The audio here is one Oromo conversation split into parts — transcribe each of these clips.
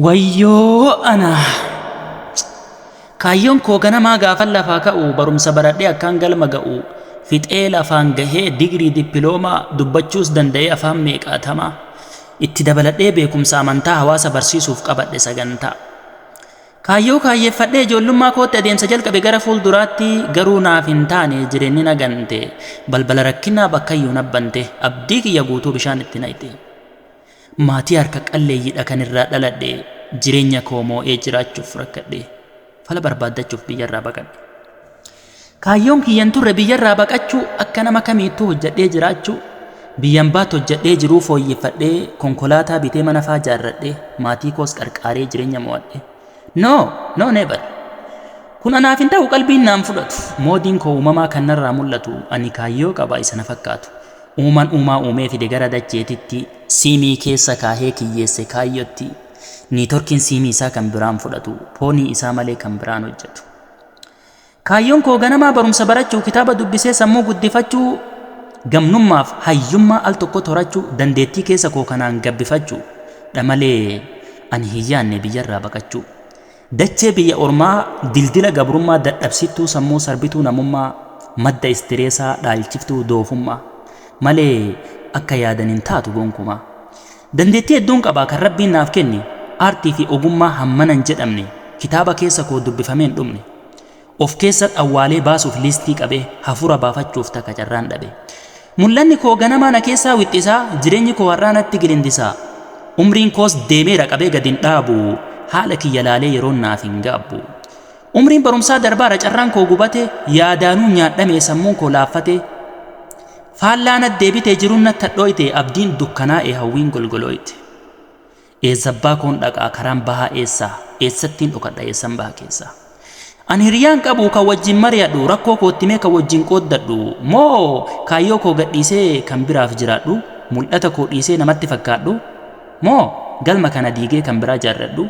Wayyoo ana kaayyoon koo ganamaa gaafan lafaa ka'u barumsa baradhee akkaan galma ga'u fixee lafaan gahee digrii dippiloomaa dubbachuus danda'ee afaan meeqaatamaa itti dabaladhee beekumsa amantaa hawaasa barsiisuuf qabadhe sagantaa. Kaayyoo kaayyeeffadhee ijoollummaa kootti adeemsa jalqabe gara fuulduraatti garuu naaf hin taane jireenyi nagante balbala rakkinaa bakkayyuu nabbante abdii kiyya guutuu bishaan itti naqxe. Maatii harka qalleeyyiidha kan irraa dhaladhe jireenya koo moo'ee jiraachuuf rakkadhe fala barbaaddachuuf biyyarraa baqadhe. Kaayyoon kiyyan turre biyyarraa baqachuu akka nama kamiittuu hojjedhee jiraachuu biyyan baatu hojjedhee jiruu fooyyeffadhee konkolaataa bitee mana faa jaarradhe maatii koos qarqaaree jireenya mo'adhe. No never. Kun anaaf hin ta'u qalbiin naan fudhatu moodiin koo uumamaa kan narraa mul'atu ani kaayyoo qaba isa na fakkaatu. Uumaan uumaa uumee fide gara dacheetitti siimii keessa kaahee kiyyeesse kaayyotti niitorkiin siimii isaa kan biraan fudhatu poonii isaa malee kan biraan hojjetu. Kaayyoon koo ganamaa barumsa barachuu kitaaba dubbisee sammuu guddifachuu gamnummaaf hayyummaa al tokko torachuu dandeettii keessa koo kanaan gabbifachuu dhamalee ani hin yaanne biyyarraa baqachuu. Dachee biyya ormaa dildila gabrummaa dadhabsiftuu sammuu sarbituu namummaa madda istireesaa dhaalchiftuu doofummaa. Malee akka yaadan hin taatu gonkumaa. Dandeettii hedduun qabaa kan rabbiin naaf kenne aartii fi ogummaa hammanan jedhamne kitaaba keessa koo dubbifameen dhumne of keessa awwaalee baasuuf liistii qabee hafuura baafachuuf takka carraan dhabe. Mul'anni koo ganamaa na keessaa wixxisaa jireenyi koo har'aanatti gilindisaa umriin koos deemeera qabee gad hin dhaabu haala kiyya laalee yeroon naaf hin gaabbu. Umriin barumsaa darbaara carraan koo gubate yaadaanuu nyaadhame sammuun koo laaffate faallaan addeebitee jiruun natti hadhooyte abdiin dukkanaa'e hawwiin golgolooyte. Eessabbaa koon dhaqaa karaan bahaa eessaa eessattiin dhokadha eessan baha keessaa. Ani hiriyaan qabu kan wajjin mari'adhu rakkoo kootti mee kan wajjin qooddadhu moo kaayyoo koo gadhiisee kan biraaf jiraadhu mul'ata koo dhiisee namatti fakkaadhu moo galma kana diigee kan biraa jaarradhu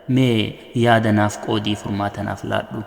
mee yaada naaf qoodii furmaata naaf laadhu.